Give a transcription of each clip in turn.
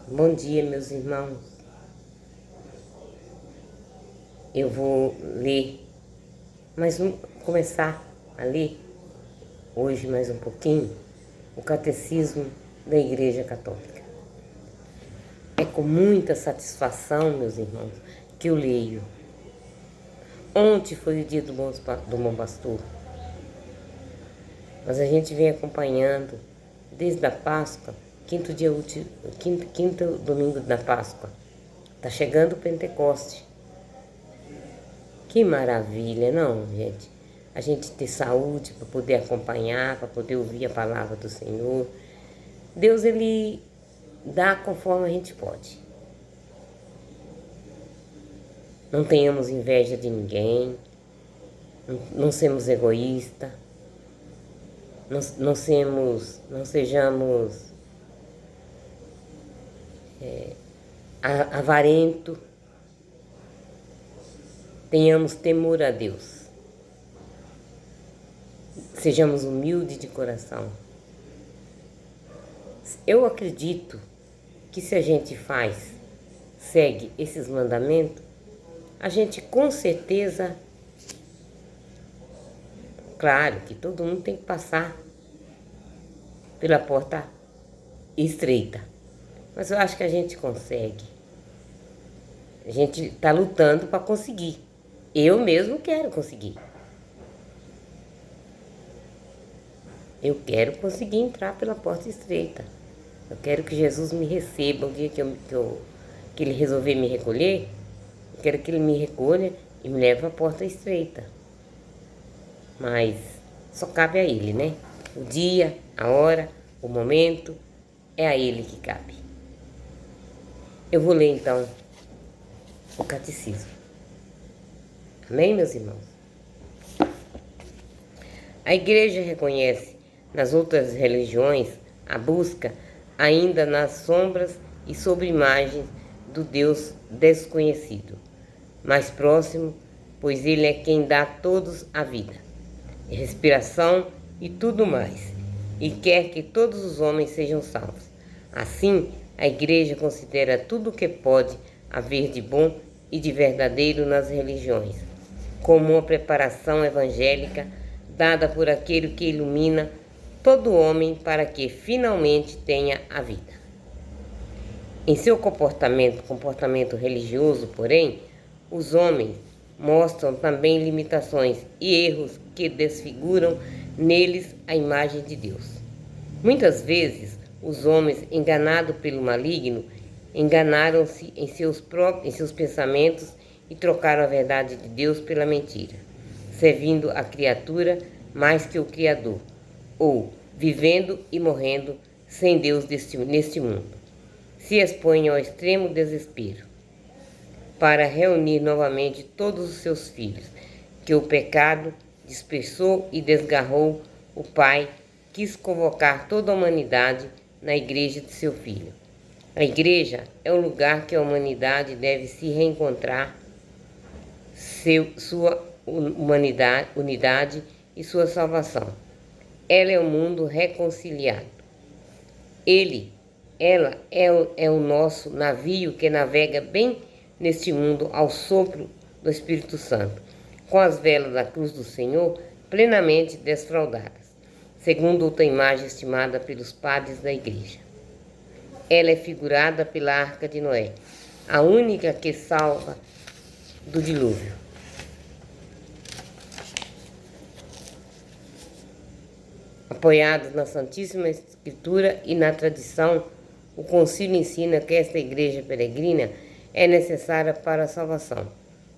Bom dia, meus irmãos. Eu vou ler, começar a ler hoje mais um pouquinho o Catecismo da Igreja Católica. É com muita satisfação, meus irmãos, que eu leio. Ontem foi o dia do Bom Pastor, mas a gente vem acompanhando desde a Páscoa, quinto domingo da Páscoa. Está chegando o Pentecoste. Que maravilha, não, gente? A gente ter saúde para poder acompanhar, para poder ouvir a palavra do Senhor. Deus, Ele dá conforme a gente pode. Não tenhamos inveja de ninguém, não sejamos egoístas, não sejamos avarentos. Tenhamos temor a Deus. Sejamos humildes de coração. Eu acredito que se a gente segue esses mandamentos, a gente com certeza, claro que todo mundo tem que passar pela porta estreita, mas eu acho que a gente consegue. A gente está lutando para conseguir. Eu mesmo quero conseguir. Eu quero conseguir entrar pela porta estreita. Eu quero que Jesus me receba o dia que Ele resolver me recolher. Eu quero que Ele me recolha e me leve à porta estreita. Mas só cabe a Ele, né? O dia, a hora, o momento, é a Ele que cabe. Eu vou ler então o Catecismo. Amém, meus irmãos? A Igreja reconhece nas outras religiões a busca ainda nas sombras e sobre imagens do Deus desconhecido, mais próximo, pois Ele é quem dá a todos a vida, respiração e tudo mais, e quer que todos os homens sejam salvos. Assim, a Igreja considera tudo o que pode haver de bom e de verdadeiro nas religiões como uma preparação evangélica dada por aquele que ilumina todo homem para que finalmente tenha a vida. Em seu comportamento religioso, porém, os homens mostram também limitações e erros que desfiguram neles a imagem de Deus. Muitas vezes, os homens, enganados pelo maligno, enganaram-se em seus pensamentos e trocaram a verdade de Deus pela mentira, servindo a criatura mais que o Criador, ou vivendo e morrendo sem Deus neste mundo. Se expõem ao extremo desespero para reunir novamente todos os seus filhos, que o pecado dispersou e desgarrou. O Pai quis convocar toda a humanidade na igreja de seu Filho. A igreja é o lugar que a humanidade deve se reencontrar, sua unidade e sua salvação. Ela é o mundo reconciliado. Ela é o nosso navio que navega bem neste mundo ao sopro do Espírito Santo, com as velas da cruz do Senhor plenamente desfraldadas, segundo outra imagem estimada pelos padres da igreja. Ela é figurada pela Arca de Noé, a única que salva do dilúvio. Apoiados na Santíssima Escritura e na tradição, o Concílio ensina que esta igreja peregrina é necessária para a salvação.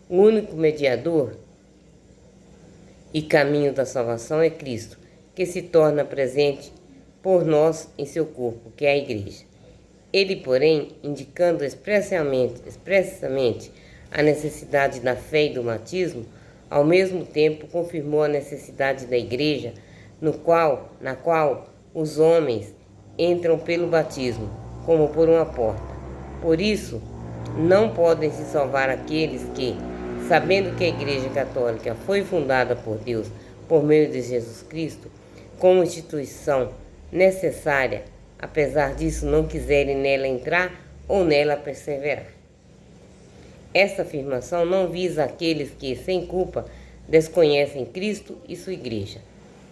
O único mediador e caminho da salvação é Cristo, que se torna presente por nós em seu corpo, que é a igreja. Ele, porém, indicando expressamente a necessidade da fé e do batismo, ao mesmo tempo confirmou a necessidade da igreja, na qual os homens entram pelo batismo, como por uma porta. Por isso, não podem se salvar aqueles que, sabendo que a Igreja Católica foi fundada por Deus por meio de Jesus Cristo, como instituição necessária, apesar disso não quiserem nela entrar ou nela perseverar. Esta afirmação não visa aqueles que, sem culpa, desconhecem Cristo e sua Igreja.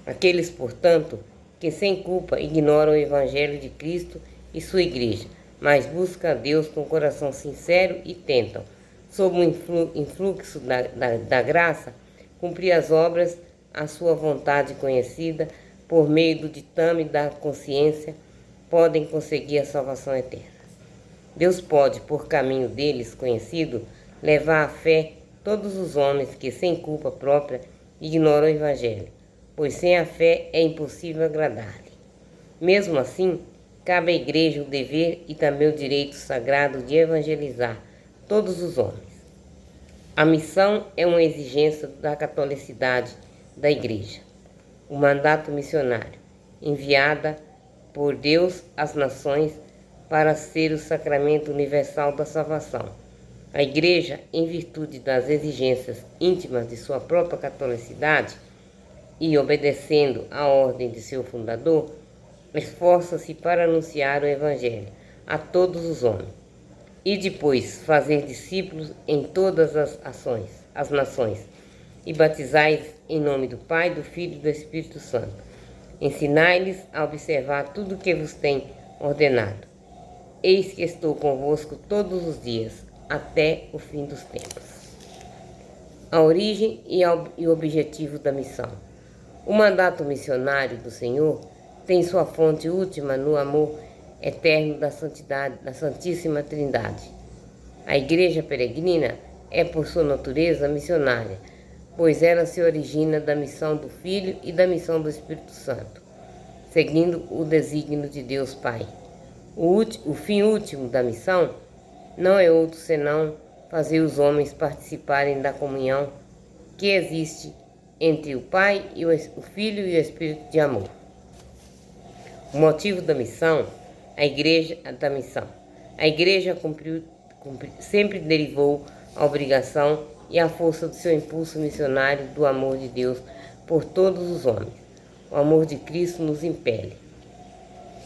Aqueles, portanto, que sem culpa ignoram o Evangelho de Cristo e sua Igreja, mas buscam a Deus com coração sincero e tentam, sob o influxo da graça, cumprir as obras à sua vontade conhecida por meio do ditame da consciência, podem conseguir a salvação eterna. Deus pode, por caminho deles conhecido, levar à fé todos os homens que, sem culpa própria, ignoram o Evangelho, pois sem a fé é impossível agradar-lhe. Mesmo assim, cabe à Igreja o dever e também o direito sagrado de evangelizar todos os homens. A missão é uma exigência da catolicidade da Igreja. O mandato missionário, enviada por Deus às nações para ser o sacramento universal da salvação. A Igreja, em virtude das exigências íntimas de sua própria catolicidade e obedecendo à ordem de seu fundador, esforça-se para anunciar o Evangelho a todos os homens e depois fazer discípulos em todas as nações, e batizai-os em nome do Pai, do Filho e do Espírito Santo. Ensinai-lhes a observar tudo o que vos tem ordenado. Eis que estou convosco todos os dias, até o fim dos tempos. A origem e o objetivo da missão. O mandato missionário do Senhor tem sua fonte última no amor eterno da santidade, da Santíssima Trindade. A Igreja peregrina é, por sua natureza, missionária, pois ela se origina da missão do Filho e da missão do Espírito Santo, seguindo o desígnio de Deus Pai. O fim último da missão não é outro senão fazer os homens participarem da comunhão que existe entre o Pai, e o Filho e o Espírito de amor. O motivo da missão, a Igreja sempre derivou a obrigação e a força do seu impulso missionário do amor de Deus por todos os homens. O amor de Cristo nos impele.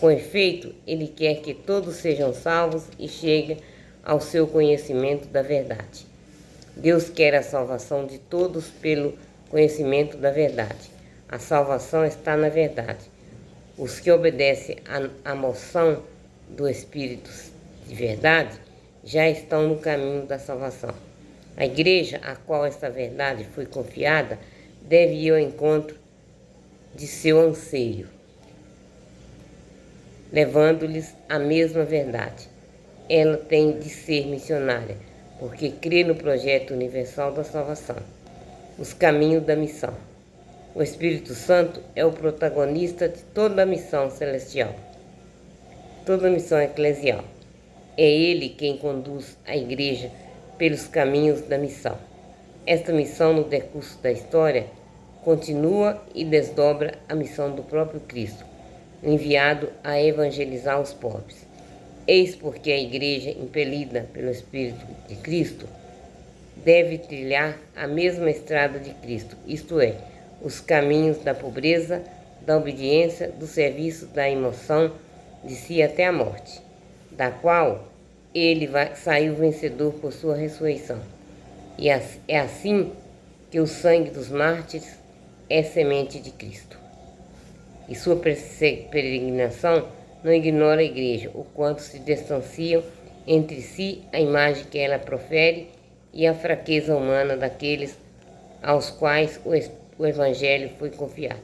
Com efeito, Ele quer que todos sejam salvos e cheguem ao seu conhecimento da verdade. Deus quer a salvação de todos pelo conhecimento da verdade. A salvação está na verdade. Os que obedecem à moção do Espírito de verdade já estão no caminho da salvação. A Igreja, a qual esta verdade foi confiada, deve ir ao encontro de seu anseio, levando-lhes a mesma verdade. Ela tem de ser missionária, porque crê no projeto universal da salvação. Os caminhos da missão. O Espírito Santo é o protagonista de toda a missão celestial, toda a missão eclesial. É Ele quem conduz a Igreja pelos caminhos da missão. Esta missão, no decurso da história, continua e desdobra a missão do próprio Cristo, enviado a evangelizar os pobres. Eis porque a Igreja, impelida pelo Espírito de Cristo, deve trilhar a mesma estrada de Cristo, isto é, os caminhos da pobreza, da obediência, do serviço, da emoção de si até a morte, da qual ele saiu vencedor por sua ressurreição. E é assim que o sangue dos mártires é semente de Cristo. E sua peregrinação não ignora a Igreja, o quanto se distanciam entre si a imagem que ela profere e a fraqueza humana daqueles aos quais o Evangelho foi confiado.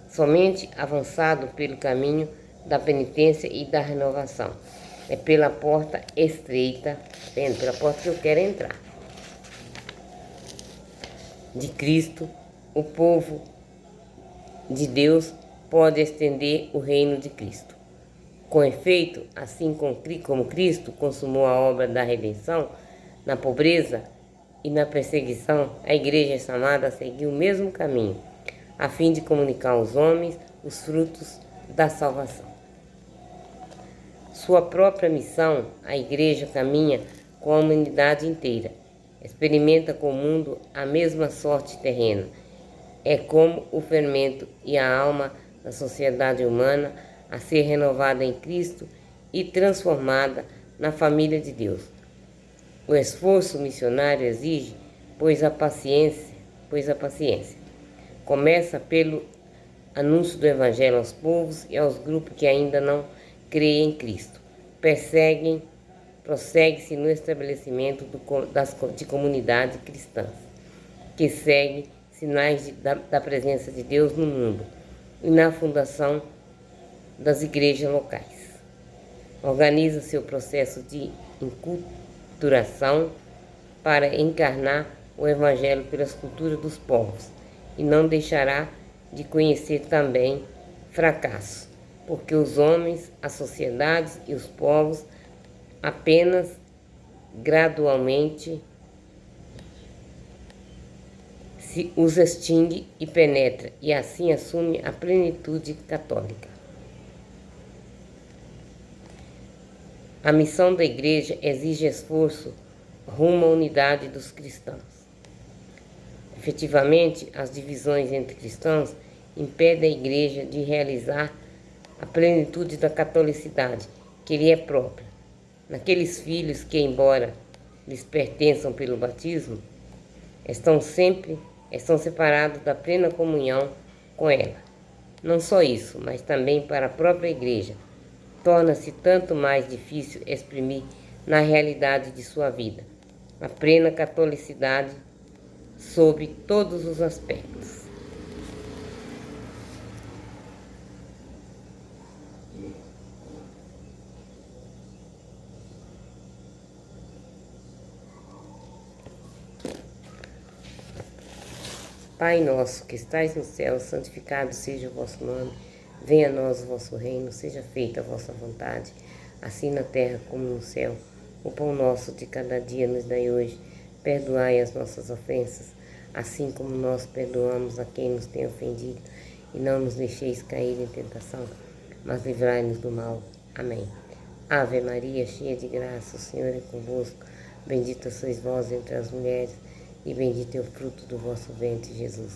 Somente avançado pelo caminho da penitência e da renovação. É pela porta estreita, pela porta que eu quero entrar, de Cristo, o povo de Deus pode estender o reino de Cristo. Com efeito, assim como Cristo consumou a obra da redenção, na pobreza e na perseguição, a Igreja é chamada a seguir o mesmo caminho, a fim de comunicar aos homens os frutos da salvação. Sua própria missão, a Igreja caminha com a humanidade inteira, experimenta com o mundo a mesma sorte terrena. É como o fermento e a alma da sociedade humana a ser renovada em Cristo e transformada na família de Deus. O esforço missionário exige, pois a paciência começa pelo anúncio do Evangelho aos povos e aos grupos que ainda não creem em Cristo. Prossegue-se no estabelecimento de comunidades cristãs, que seguem sinais da presença de Deus no mundo, e na fundação das igrejas locais. Organiza seu processo de enculturação para encarnar o Evangelho pelas culturas dos povos, e não deixará de conhecer também fracasso, porque os homens, as sociedades e os povos apenas gradualmente os extingue e penetra, e assim assume a plenitude católica. A missão da Igreja exige esforço rumo à unidade dos cristãos. Efetivamente, as divisões entre cristãos impedem a Igreja de realizar a plenitude da catolicidade, que lhe é própria. Naqueles filhos que, embora lhes pertençam pelo batismo, estão separados da plena comunhão com ela. Não só isso, mas também para a própria Igreja, torna-se tanto mais difícil exprimir na realidade de sua vida a plena catolicidade sob todos os aspectos. Pai nosso, que estais no céu, santificado seja o vosso nome. Venha a nós o vosso reino, seja feita a vossa vontade, assim na terra como no céu. O pão nosso de cada dia nos dai hoje. Perdoai as nossas ofensas, assim como nós perdoamos a quem nos tem ofendido. E não nos deixeis cair em tentação, mas livrai-nos do mal. Amém. Ave Maria, cheia de graça, o Senhor é convosco. Bendita sois vós entre as mulheres, e bendito é o fruto do vosso ventre, Jesus.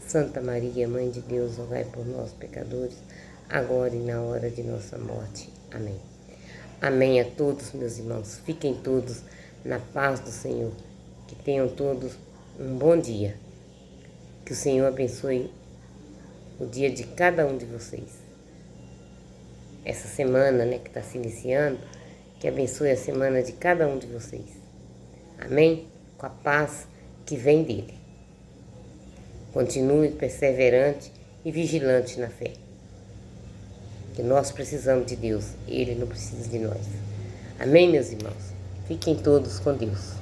Santa Maria, Mãe de Deus, rogai por nós, pecadores, agora e na hora de nossa morte. Amém. Amém a todos, meus irmãos. Fiquem todos na paz do Senhor. Que tenham todos um bom dia. Que o Senhor abençoe o dia de cada um de vocês. Essa semana, que está se iniciando, que abençoe a semana de cada um de vocês. Amém? Com a paz que vem dele. Continue perseverante e vigilante na fé. Que nós precisamos de Deus, Ele não precisa de nós. Amém, meus irmãos? Fiquem todos com Deus.